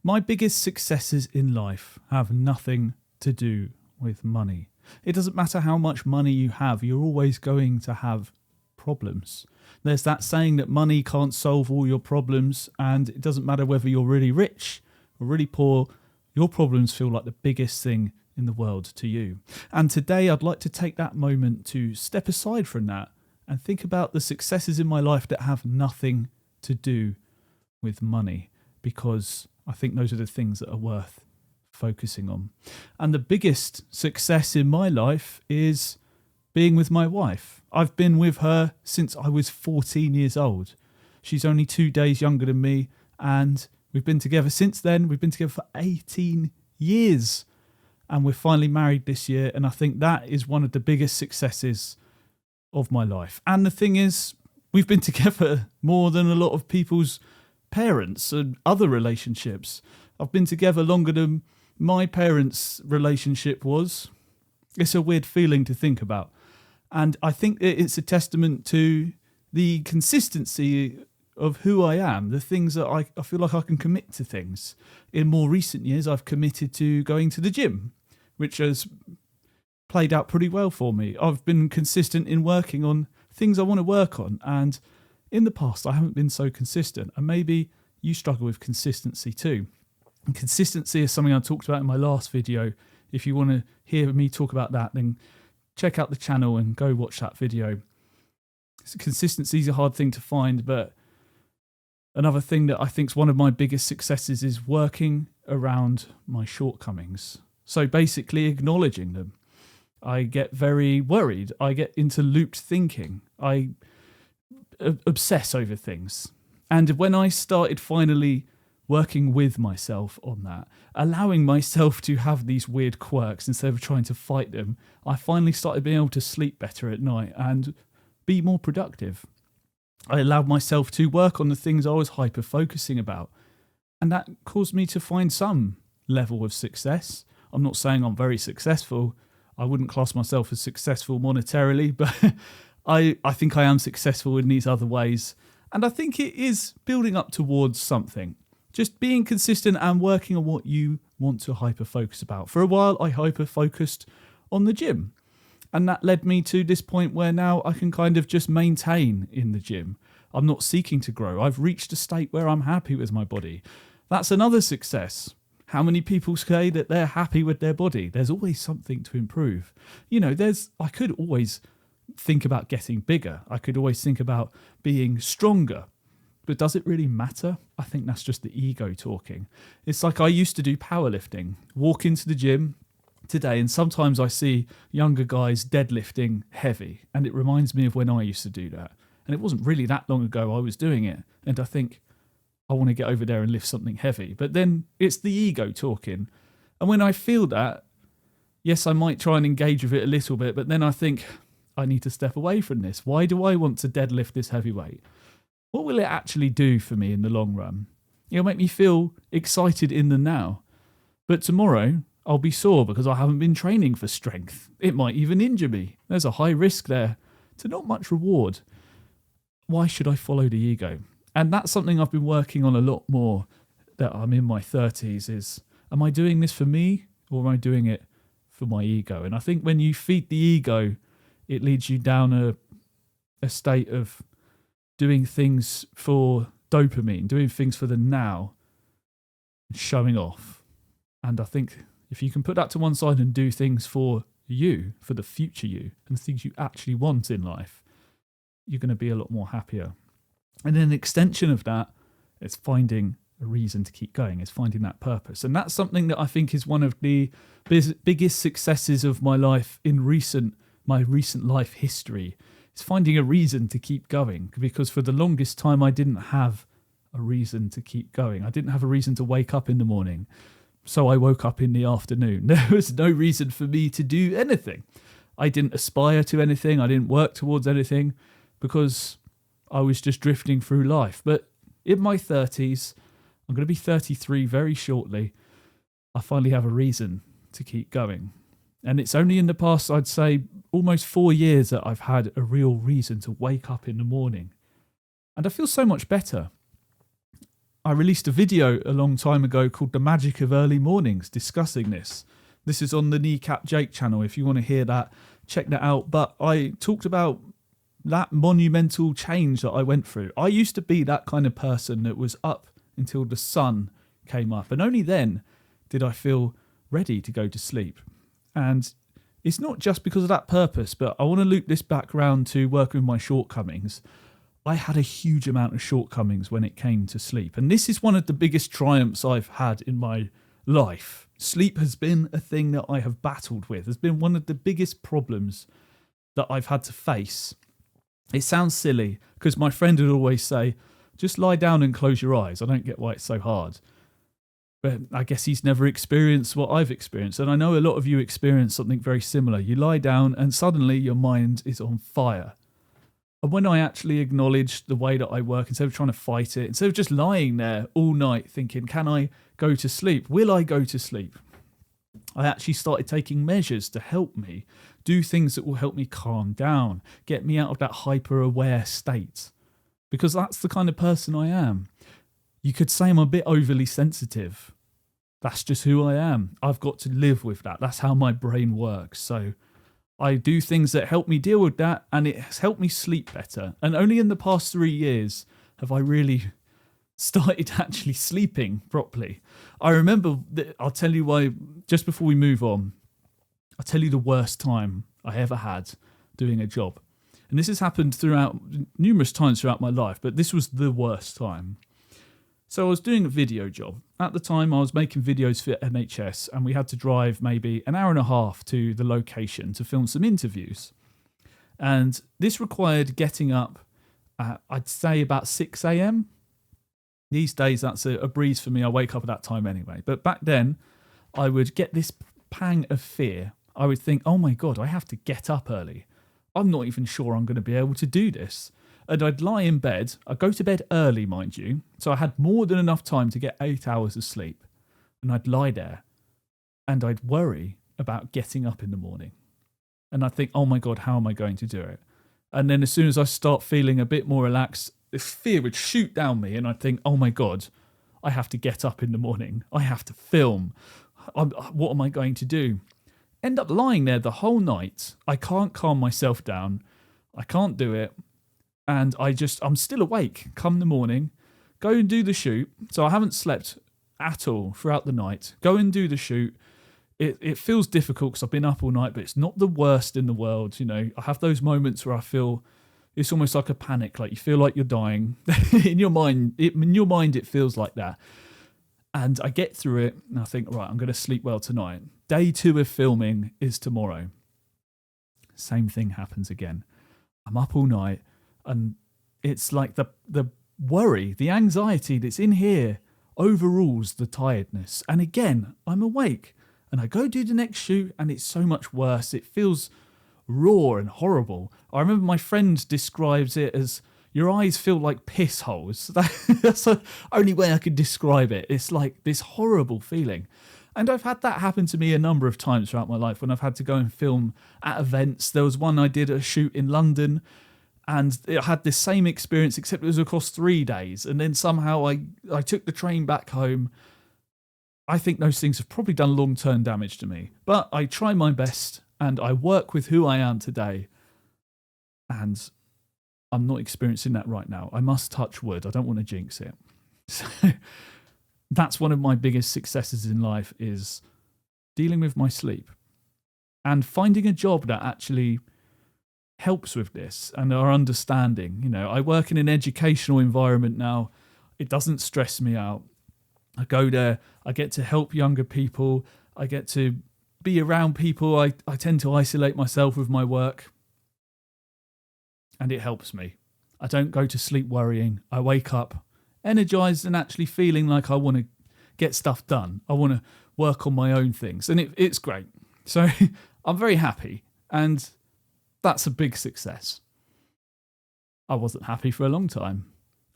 My biggest successes in life have nothing to do with money. It doesn't matter how much money you have, you're always going to have problems. There's that saying that money can't solve all your problems, and it doesn't matter whether you're really rich or really poor, your problems feel like the biggest thing in the world to you. And today I'd like to take that moment to step aside from that and think about the successes in my life that have nothing to do with money, because I think those are the things that are worth focusing on. And the biggest success in my life is being with my wife. I've been with her since I was 14 years old. She's only 2 days younger than me, and we've been together since then. We've been together for 18 years, and we're finally married this year. And I think that is one of the biggest successes of my life. And the thing is, we've been together more than a lot of people's parents and other relationships. I've been together longer than my parents' relationship was. It's a weird feeling to think about. And I think it's a testament to the consistency of who I am, the things that I feel like I can commit to things. In more recent years, I've committed to going to the gym, which has played out pretty well for me. I've been consistent in working on things I want to work on. And in the past, I haven't been so consistent. And maybe you struggle with consistency too. And consistency is something I talked about in my last video. If you want to hear me talk about that, then check out the channel and go watch that video. So consistency is a hard thing to find, but another thing that I think is one of my biggest successes is working around my shortcomings. So basically acknowledging them. I get very worried. I get into looped thinking. I obsess over things. And when I started finally working with myself on that, allowing myself to have these weird quirks instead of trying to fight them, I finally started being able to sleep better at night and be more productive. I allowed myself to work on the things I was hyper-focusing about, and that caused me to find some level of success. I'm not saying I'm very successful. I wouldn't class myself as successful monetarily, but I think I am successful in these other ways. And I think it is building up towards something. Just being consistent and working on what you want to hyper-focus about. For a while, I hyper-focused on the gym. And that led me to this point where now I can kind of just maintain in the gym. I'm not seeking to grow. I've reached a state where I'm happy with my body. That's another success. How many people say that they're happy with their body? There's always something to improve. I could always think about getting bigger. I could always think about being stronger. But does it really matter? I think that's just the ego talking. It's like I used to do powerlifting, walk into the gym today, and sometimes I see younger guys deadlifting heavy, and it reminds me of when I used to do that. And it wasn't really that long ago I was doing it, and I think I want to get over there and lift something heavy. But then it's the ego talking. And when I feel that, yes, I might try and engage with it a little bit, but then I think I need to step away from this. Why do I want to deadlift this heavy weight? What will it actually do for me in the long run? It'll make me feel excited in the now. But tomorrow, I'll be sore because I haven't been training for strength. It might even injure me. There's a high risk there to not much reward. Why should I follow the ego? And that's something I've been working on a lot more that I'm in my 30s is, am I doing this for me or am I doing it for my ego? And I think when you feed the ego, it leads you down a state of doing things for dopamine, doing things for the now, showing off. And I think if you can put that to one side and do things for you, for the future you, and the things you actually want in life, you're going to be a lot more happier. And then an extension of that is finding a reason to keep going, is finding that purpose. And that's something that I think is one of the biggest successes of my life in my recent life history. It's finding a reason to keep going, because for the longest time I didn't have a reason to keep going. I didn't have a reason to wake up in the morning, so I woke up in the afternoon. There was no reason for me to do anything. I didn't aspire to anything. I didn't work towards anything because I was just drifting through life. But in my 30s, I'm going to be 33 very shortly, I finally have a reason to keep going. And it's only in the past, I'd say, almost 4 years that I've had a real reason to wake up in the morning. And I feel so much better. I released a video a long time ago called The Magic of Early Mornings discussing this. This is on the Kneecap Jake channel. If you want to hear that, check that out. But I talked about that monumental change that I went through. I used to be that kind of person that was up until the sun came up. And only then did I feel ready to go to sleep. And it's not just because of that purpose, but I want to loop this back around to working with my shortcomings. I had a huge amount of shortcomings when it came to sleep. And this is one of the biggest triumphs I've had in my life. Sleep has been a thing that I have battled with. It's been one of the biggest problems that I've had to face. It sounds silly because my friend would always say, just lie down and close your eyes. I don't get why it's so hard. But I guess he's never experienced what I've experienced. And I know a lot of you experience something very similar. You lie down and suddenly your mind is on fire. And when I actually acknowledged the way that I work, instead of trying to fight it, instead of just lying there all night thinking, can I go to sleep? Will I go to sleep? I actually started taking measures to help me do things that will help me calm down, get me out of that hyper-aware state. Because that's the kind of person I am. You could say I'm a bit overly sensitive. That's just who I am. I've got to live with that. That's how my brain works. So I do things that help me deal with that, and it has helped me sleep better. And only in the past 3 years have I really started actually sleeping properly. I remember, I'll tell you why, just before we move on, I'll tell you the worst time I ever had doing a job. And this has happened throughout numerous times throughout my life, but this was the worst time. So I was doing a video job. At the time, I was making videos for NHS, and we had to drive maybe an hour and a half to the location to film some interviews. And this required getting up at, I'd say, about 6 a.m. These days, that's a breeze for me. I wake up at that time anyway. But back then, I would get this pang of fear. I would think, oh my God, I have to get up early. I'm not even sure I'm going to be able to do this. And I'd lie in bed. I'd go to bed early, mind you. So I had more than enough time to get 8 hours of sleep. And I'd lie there and I'd worry about getting up in the morning. And I'd think, oh my God, how am I going to do it? And then as soon as I start feeling a bit more relaxed, this fear would shoot down me. And I'd think, oh my God, I have to get up in the morning. I have to film. What am I going to do? End up lying there the whole night. I can't calm myself down. I can't do it. And I'm still awake come the morning, go and do the shoot. So I haven't slept at all throughout the night. Go and do the shoot. It feels difficult because I've been up all night, but it's not the worst in the world. You know, I have those moments where I feel it's almost like a panic, like you feel like you're dying. In your mind, it feels like that. And I get through it and I think, right, I'm going to sleep well tonight. Day 2 of filming is tomorrow. Same thing happens again. I'm up all night. And it's like the worry, the anxiety that's in here overrules the tiredness. And again, I'm awake and I go do the next shoot and it's so much worse. It feels raw and horrible. I remember my friend describes it as your eyes feel like piss holes. That's the only way I could describe it. It's like this horrible feeling. And I've had that happen to me a number of times throughout my life when I've had to go and film at events. There was one I did a shoot in London. And I had this same experience, except it was across 3 days. And then somehow I took the train back home. I think those things have probably done long-term damage to me. But I try my best and I work with who I am today. And I'm not experiencing that right now. I must touch wood. I don't want to jinx it. So that's one of my biggest successes in life, is dealing with my sleep and finding a job that actually helps with this and our understanding. You know, I work in an educational environment now. It doesn't stress me out. I go there, I get to help younger people, I get to be around people. I tend to isolate myself with my work, and it helps me. I don't go to sleep worrying. I wake up energized and actually feeling like I want to get stuff done. I want to work on my own things, and it's great. So I'm very happy, and that's a big success. I wasn't happy for a long time.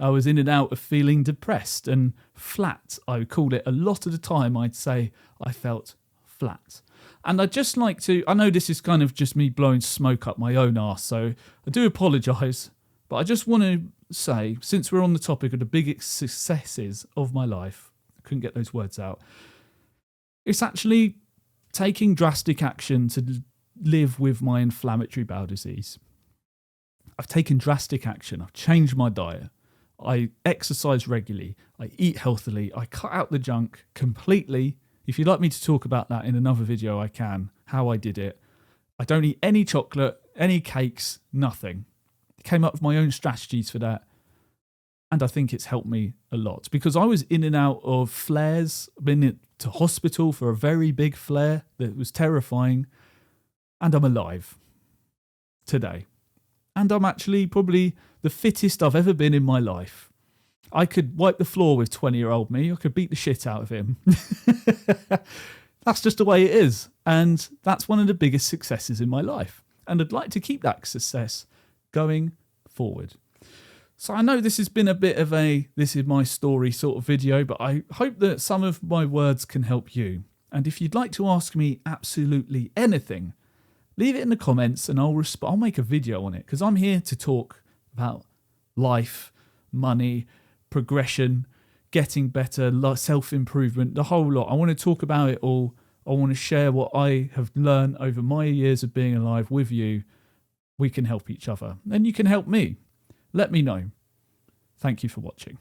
I was in and out of feeling depressed and flat. I would call it a lot of the time. I'd say I felt flat. And I'd just like to, I know this is kind of just me blowing smoke up my own arse, so I do apologise, but I just want to say, since we're on the topic of the biggest successes of my life, I couldn't get those words out, it's actually taking drastic action to live with my inflammatory bowel disease. I've taken drastic action. I've changed my diet. I exercise regularly. I eat healthily. I cut out the junk completely. If you'd like me to talk about that in another video, I can, how I did it. I don't eat any chocolate, any cakes, nothing. Came up with my own strategies for that. And I think it's helped me a lot because I was in and out of flares. I've been to hospital for a very big flare that was terrifying. And I'm alive today. And I'm actually probably the fittest I've ever been in my life. I could wipe the floor with 20-year-old me. I could beat the shit out of him. That's just the way it is. And that's one of the biggest successes in my life. And I'd like to keep that success going forward. So I know this has been a bit of a this is my story sort of video, but I hope that some of my words can help you. And if you'd like to ask me absolutely anything, leave it in the comments and I'll make a video on it because I'm here to talk about life, money, progression, getting better, self-improvement, the whole lot. I want to talk about it all. I want to share what I have learned over my years of being alive with you. We can help each other and you can help me. Let me know. Thank you for watching.